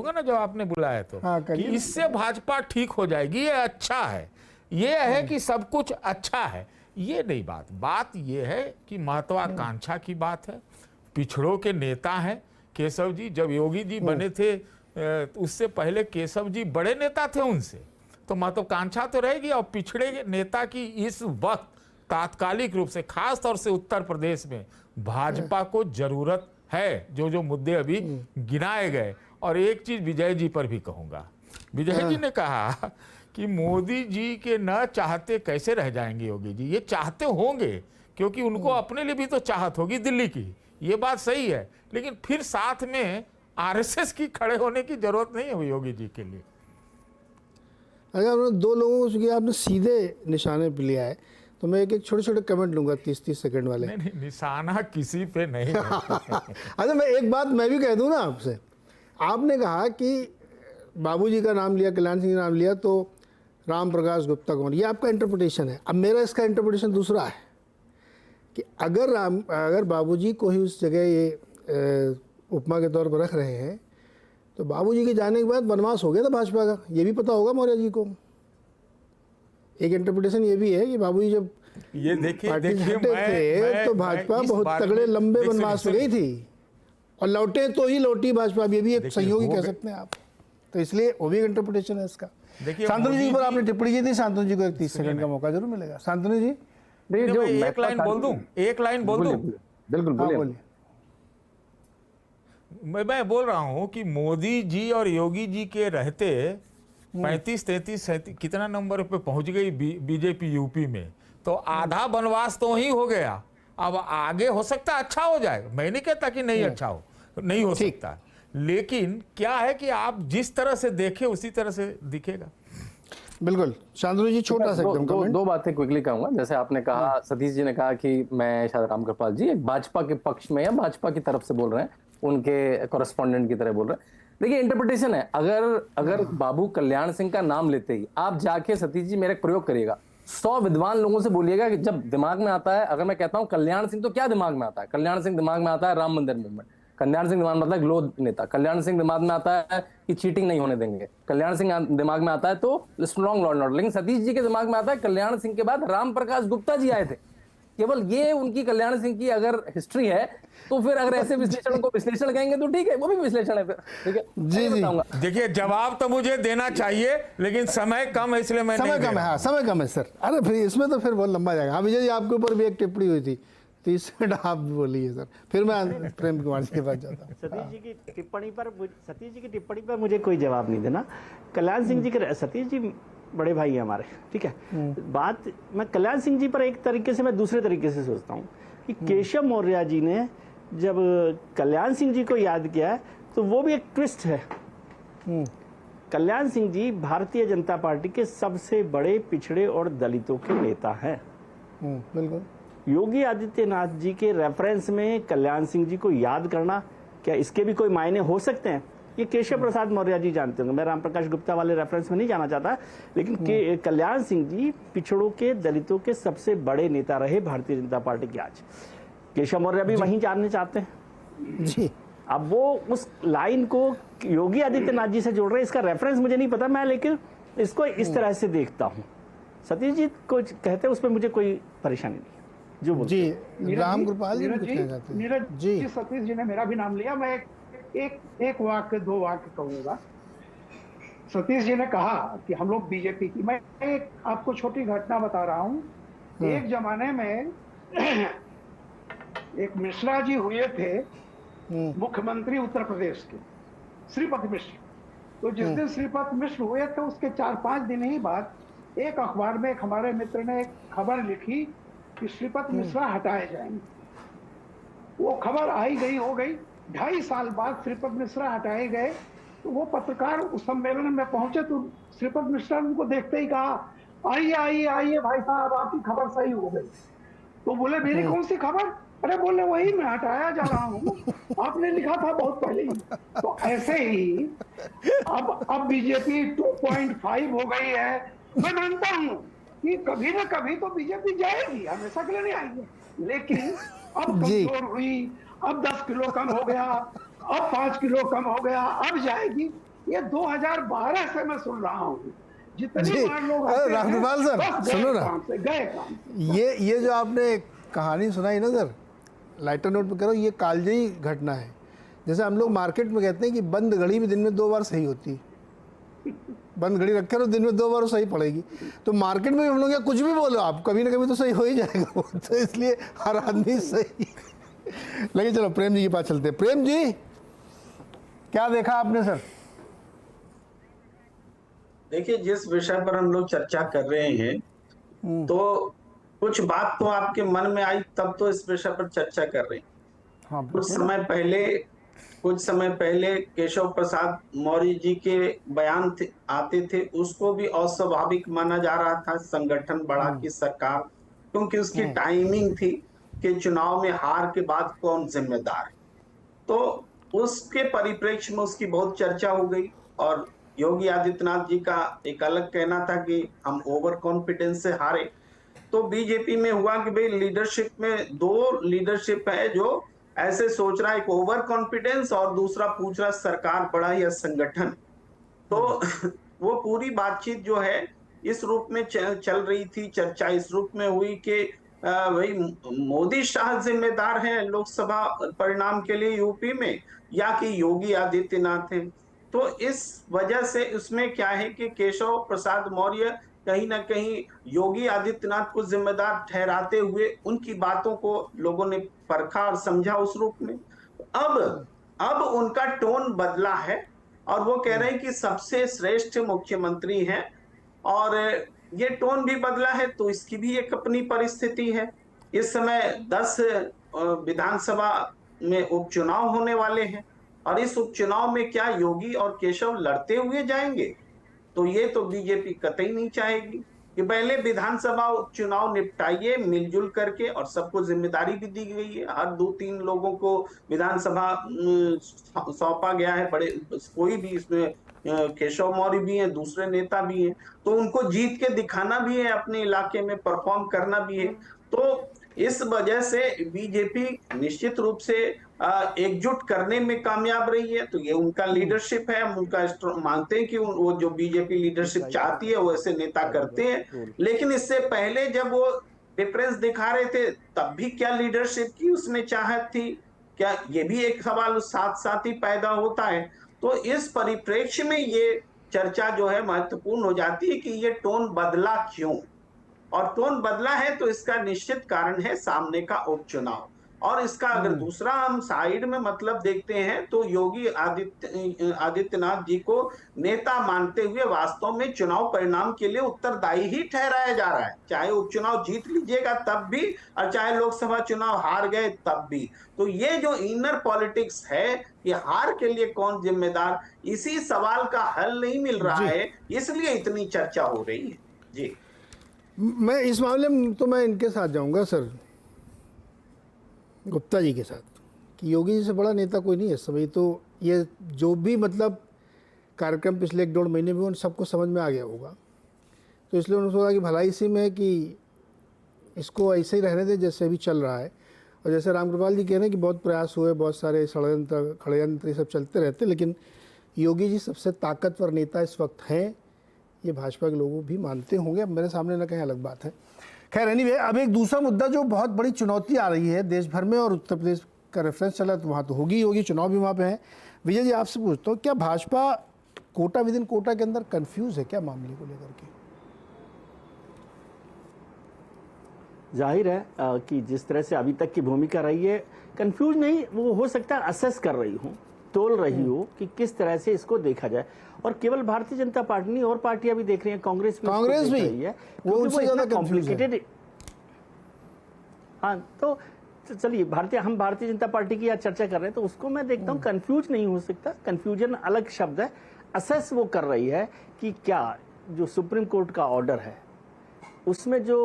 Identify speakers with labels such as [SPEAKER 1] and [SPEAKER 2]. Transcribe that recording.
[SPEAKER 1] बोलूंगा ना जब आपने बुलाया तो,
[SPEAKER 2] हाँ,
[SPEAKER 1] कि इससे भाजपा ठीक हो जाएगी, ये अच्छा है, ये है कि सब कुछ अच्छा है, ये नहीं बात ये है कि महत्वाकांक्षा की बात है। पिछड़ों के नेता हैं केशव जी, जब योगी जी बने थे उससे पहले केशव जी बड़े नेता थे उनसे, तो महत्वाकांक्षा तो रहेगी। और पिछड़े नेता की इस वक्त तात्कालिक रूप से, खास तौर से उत्तर प्रदेश में भाजपा को जरूरत है, जो जो मुद्दे अभी गिनाए गए। और एक चीज विजय जी पर भी कहूंगा, विजय जी ने कहा कि मोदी जी के न चाहते कैसे रह जाएंगे योगी जी, ये चाहते होंगे, क्योंकि उनको अपने लिए भी तो चाहत होगी दिल्ली की, ये बात सही है, लेकिन फिर साथ में आरएसएस की खड़े होने की जरूरत नहीं है योगी जी के लिए।
[SPEAKER 2] अगर आपने दो लोगों को आपने सीधे निशाने पे लिया है, तो मैं एक एक छोटे छोटे कमेंट लूंगा 30-30 सेकंड वाले।
[SPEAKER 1] नहीं, निशाना किसी पे नहीं
[SPEAKER 2] अच्छा, मैं एक बात मैं भी कह दूं ना आपसे, आपने कहा कि बाबूजी का नाम लिया, कल्याण सिंह का नाम लिया, तो राम प्रकाश गुप्ता कौन, ये आपका इंटरप्रिटेशन है। अब मेरा इसका इंटरप्रिटेशन दूसरा है कि अगर बाबूजी को ही उस जगह ये उपमा के तौर पर रख रहे हैं, तो बाबूजी के जाने के बाद वनवास हो गया था भाजपा का, ये भी पता होगा मौर्य जी को। एक इंटरप्रिटेशन ये भी है कि बाबूजी जब
[SPEAKER 1] ये देखिए
[SPEAKER 2] थे तो भाजपा बहुत तगड़े लंबे वनवास में गई थी, और लौटे तो ही लौटी भाजपा, ये भी एक संयोगी कह सकते हैं आप। तो इसलिए वो भी एक इंटरप्रिटेशन है इसका। शांतनु जी पर आपने टिप्पणी की थी, शांतनु जी को एक 30 सेकंड का मौका जरूर मिलेगा। शांतनु जी,
[SPEAKER 1] जो एक लाइन बोल दूं,
[SPEAKER 3] बिल्कुल बोलिए।
[SPEAKER 1] मैं बोल रहा हूं कि मोदी जी और योगी जी के रहते 35, 33, 37 कितना नंबर पे पहुंच गई बीजेपी यूपी में, तो आधा वनवास तो ही हो गया। अब आगे हो सकता है अच्छा हो जाए, मैं नहीं कहता कि नहीं अच्छा हो, नहीं हो सकता, लेकिन क्या है कि आप जिस तरह से देखें उसी तरह से दिखेगा।
[SPEAKER 2] बिल्कुल। शांतनु जी, छोटा सा एकदम कमेंट।
[SPEAKER 3] दो बातें क्विकली कहूंगा। जैसे आपने कहा, सतीश जी ने कहा कि मैं शायद रामकृपाल जी एक भाजपा के पक्ष में या भाजपा की तरफ से बोल रहे हैं, उनके कॉरेस्पॉन्डेंट की तरह बोल रहे हैं। देखिए, इंटरप्रिटेशन है। अगर बाबू कल्याण सिंह का नाम लेते ही आप जाके, सतीश जी मेरा एक प्रयोग करिएगा, 100 विद्वान लोगों से बोलिएगा कि जब दिमाग में आता है, अगर मैं कहता हूं कल्याण सिंह, तो क्या दिमाग में आता है? कल्याण सिंह दिमाग में आता है राम मंदिर मूवमेंट, कल्याण सिंह दिमाग में आता है ग्लो नेता, कल्याण सिंह दिमाग में आता है कि चीटिंग नहीं होने देंगे, कल्याण सिंह दिमाग में आता है तो स्ट्रॉन्ग लॉ एंड ऑर्डर। लेकिन सतीश जी के दिमाग में आता है कल्याण सिंह के बाद राम प्रकाश गुप्ता जी आए थे। केवल ये उनकी कल्याण सिंह की अगर हिस्ट्री है, तो फिर अगर ऐसे विश्लेषण को विश्लेषण कहेंगे तो ठीक है, वो भी विश्लेषण है फिर, ठीक है जी बताऊंगा।
[SPEAKER 1] देखिए, जवाब तो मुझे देना चाहिए, लेकिन समय कम है, इसलिए मैं
[SPEAKER 2] समय कम है। हाँ, समय कम है सर। अरे फिर इसमें तो फिर बहुत लंबा जाएगा। हाँ विजय जी, आपके ऊपर भी एक टिप्पणी हुई थी, 30 सेकंड आप बोलिए सर, फिर मैं प्रेम कुमार जी के पास जाता हूँ।
[SPEAKER 4] सतीश जी की टिप्पणी पर मुझे कोई जवाब नहीं देना। कल्याण सिंह जी के, सतीश जी बड़े भाई हैं हमारे, ठीक है। बात मैं कल्याण सिंह जी पर एक तरीके से, मैं दूसरे तरीके से सोचता हूँ कि केशव मौर्य जी ने जब कल्याण सिंह जी को याद किया है, तो वो भी एक ट्विस्ट है। कल्याण सिंह जी भारतीय जनता पार्टी के सबसे बड़े पिछड़े और दलितों के नेता हैं।
[SPEAKER 2] बिल्कुल।
[SPEAKER 4] योगी आदित्यनाथ जी के रेफरेंस में कल्याण सिंह जी को याद करना, क्या इसके भी कोई मायने हो सकते हैं? ये केशव प्रसाद मौर्य जी जानते होंगे, मैं राम प्रकाश गुप्ता वाले रेफरेंस में नहीं जाना चाहता, लेकिन कल्याण सिंह जी पिछड़ों के, दलितों के सबसे बड़े नेता रहे भारतीय जनता पार्टी के। आज केशव मौर्य भी वहीं जानने चाहते हैं
[SPEAKER 2] जी।
[SPEAKER 4] अब वो उस लाइन को योगी आदित्यनाथ जी से जोड़ रहे हैं, इसका रेफरेंस मुझे नहीं पता मैं, लेकिन इसको इस तरह से देखता हूँ। सतीश जी को कहते हैं, उस पर मुझे कोई परेशानी नहीं जो बोलते
[SPEAKER 2] जी। राम कृपाल जी,
[SPEAKER 5] नीरज जी, सतीश जी ने मेरा भी नाम लिया, मैं एक वाक्य 2 वाक्य कहूंगा। सतीश जी ने कहा कि हम लोग बीजेपी की, मैं एक आपको छोटी घटना बता रहा हूं। एक जमाने में एक मिश्रा जी हुए थे मुख्यमंत्री उत्तर प्रदेश के, श्रीपति मिश्र। तो जिस दिन श्रीपति मिश्र हुए थे, उसके 4-5 दिन ही बाद एक अखबार में एक हमारे मित्र ने एक खबर लिखी कि श्रीपति मिश्रा हटाए जाएंगे। वो खबर आई गई हो गई, 2.5 साल बाद श्रीपद मिश्रा हटाए गए। तो वो पत्रकार उस सम्मेलन में पहुंचे, तो श्रीपद मिश्रा उनको देखते ही कहा, आइए आइए आइए भाई साहब, आपकी खबर सही हो गई। तो बोले, मेरी कौन सी खबर? अरे बोले, वही मैं हटाया जा रहा हूँ, आपने लिखा था बहुत पहले ही। तो ऐसे ही अब बीजेपी 2.5 हो गई है। मैं मानता हूँ कि कभी ना कभी तो बीजेपी जाएगी, हमेशा के लिए नहीं आएगी, लेकिन अब कमजोर हुई, अब 10 किलो कम हो गया, अब 5 किलो कम हो गया, अब जाएगी। ये 2012 से मैं सुन रहा हूँ। जितने
[SPEAKER 2] जी,
[SPEAKER 5] बार लोग
[SPEAKER 2] अरे
[SPEAKER 5] आते हैं,
[SPEAKER 2] रामकृपाल सर,
[SPEAKER 5] बस गए
[SPEAKER 2] सुनो ना।
[SPEAKER 5] काम से, गए काम से।
[SPEAKER 2] ये जो आपने कहानी सुनाई ना सर, लाइटर नोट पे करो, ये कालजयी घटना है। जैसे हम लोग मार्केट में कहते हैं कि बंद घड़ी भी दिन में 2 बार सही होती है। बंद घड़ी रखे तो दिन में 2 बार सही पड़ेगी। तो मार्केट में हम लोग या कुछ भी बोलो आप, कभी ना कभी तो सही हो ही जाएगा वो। तो इसलिए हर आदमी सही। लेकिन चलो प्रेम जी के पास चलते हैं। प्रेम जी, क्या देखा आपने सर?
[SPEAKER 6] देखिए, जिस विषय पर हम लोग चर्चा कर रहे हैं, तो कुछ बात तो आपके मन में आई, तब तो इस विषय पर चर्चा कर रहे हैं।
[SPEAKER 2] हाँ,
[SPEAKER 6] कुछ समय पहले केशव प्रसाद मौर्य जी के बयान आते थे, उसको भी अस्वाभाविक माना जा रहा था संगठन बड़ा की सरकार, क्योंकि उसकी टाइमिंग थी कि चुनाव में हार के बाद कौन जिम्मेदार है। तो उसके परिप्रेक्ष्य में उसकी बहुत चर्चा हो गई, और योगी आदित्यनाथ जी का एक अलग कहना था कि हम ओवर कॉन्फिडेंस से हारे। तो बीजेपी में हुआ कि भाई लीडरशिप में 2 लीडरशिप है जो ऐसे सोच रहा है, एक ओवर कॉन्फिडेंस और दूसरा पूछ रहा सरकार बड़ा या संगठन। तो वो पूरी बातचीत जो है इस रूप में चल रही थी, चर्चा इस रूप में हुई कि भाई मोदी शाह जिम्मेदार हैं लोकसभा परिणाम के लिए यूपी में, या कि योगी आदित्यनाथ हैं। तो इस वजह से उसमें क्या है कि केशव प्रसाद मौर्य कहीं ना कहीं योगी आदित्यनाथ को जिम्मेदार ठहराते हुए उनकी बातों को लोगों ने परखा और समझा उस रूप में। अब उनका टोन बदला है, और वो कह रहे हैं कि सबसे श्रेष्ठ मुख्यमंत्री हैं, और ये टोन भी बदला है। तो इसकी भी एक अपनी परिस्थिति है। इस समय 10 विधानसभा में उपचुनाव होने वाले हैं, और इस उपचुनाव में क्या योगी और केशव लड़ते हुए जाएंगे? तो ये तो बीजेपी कतई नहीं चाहेगी कि पहले विधानसभा उपचुनाव निपटाइए मिलजुल करके, और सबको जिम्मेदारी भी दी गई है। हर 2-3 लोगों को विधानसभा सौंपा गया है, बड़े कोई भी इसमें केशव मौर्य भी हैं, दूसरे नेता भी हैं, तो उनको जीत के दिखाना भी है, अपने इलाके में परफॉर्म करना भी है। तो इस वजह से बीजेपी निश्चित रूप से एकजुट करने में कामयाब रही है। तो ये उनका लीडरशिप है, हम उनका मानते हैं कि वो जो बीजेपी लीडरशिप चाहती है वो ऐसे नेता करते हैं। लेकिन इससे पहले जब वो डिफरेंस दिखा रहे थे, तब भी क्या लीडरशिप की उसमें चाहत थी क्या? ये भी एक सवाल साथ साथ ही पैदा होता है। तो इस परिप्रेक्ष्य में ये चर्चा जो है महत्वपूर्ण हो जाती है कि ये टोन बदला क्यों, और टोन बदला है तो इसका निश्चित कारण है सामने का उपचुनाव। और इसका अगर दूसरा हम साइड में मतलब देखते हैं, तो योगी आदित्यनाथ जी को नेता मानते हुए वास्तव में चुनाव परिणाम के लिए उत्तरदायी ही ठहराया जा रहा है। चाहे उपचुनाव जीत लीजिएगा तब भी, और चाहे लोकसभा चुनाव हार गए तब भी। तो ये जो इनर पॉलिटिक्स है कि हार के लिए कौन जिम्मेदार, इसी सवाल का हल नहीं मिल रहा है, इसलिए इतनी चर्चा हो रही है। जी,
[SPEAKER 2] मैं इस मामले में तो मैं इनके साथ जाऊंगा सर, गुप्ता जी के साथ, कि योगी जी से बड़ा नेता कोई नहीं है इस समय। तो ये जो भी मतलब कार्यक्रम पिछले 1-1.5 महीने में उन सबको समझ में आ गया होगा। तो इसलिए उन्होंने सोचा कि भलाई इसी में है कि इसको ऐसे ही रहने दें जैसे अभी चल रहा है। और जैसे रामकृपाल जी कह रहे हैं कि बहुत प्रयास हुए, बहुत सारे षड्यंत्र सब चलते रहते, लेकिन योगी जी सबसे ताकतवर नेता इस वक्त हैं, ये भाजपा के लोग भी मानते होंगे। अब मेरे सामने ना कहीं अलग बात है। खैर एनीवे, अब एक दूसरा मुद्दा जो बहुत बड़ी चुनौती आ रही है देश भर में, और उत्तर प्रदेश का रेफरेंस चला तो वहाँ तो होगी, चुनाव भी वहाँ पे है। विजय जी, आपसे पूछता हूँ, क्या भाजपा कोटा विद इन कोटा के अंदर कंफ्यूज है क्या मामले को लेकर के?
[SPEAKER 4] जाहिर है कि जिस तरह से अभी तक की भूमिका रही है, कंफ्यूज नहीं, वो हो सकता है असेस कर रही हूँ, तोल रही हो कि किस तरह से इसको देखा जाए। और केवल भारतीय जनता पार्टी नहीं, और पार्टियां भी देख रही हैं, कांग्रेस भी रही है,
[SPEAKER 2] वो उनसे ज्यादा कॉम्प्लिकेटेड।
[SPEAKER 4] हाँ, तो चलिए हम भारतीय जनता पार्टी की आज चर्चा कर रहे हैं, तो उसको मैं देखता हूँ कंफ्यूज नहीं हो सकता। कंफ्यूजन अलग शब्द है। असेस वो कर रही है कि क्या जो सुप्रीम कोर्ट का ऑर्डर है उसमें जो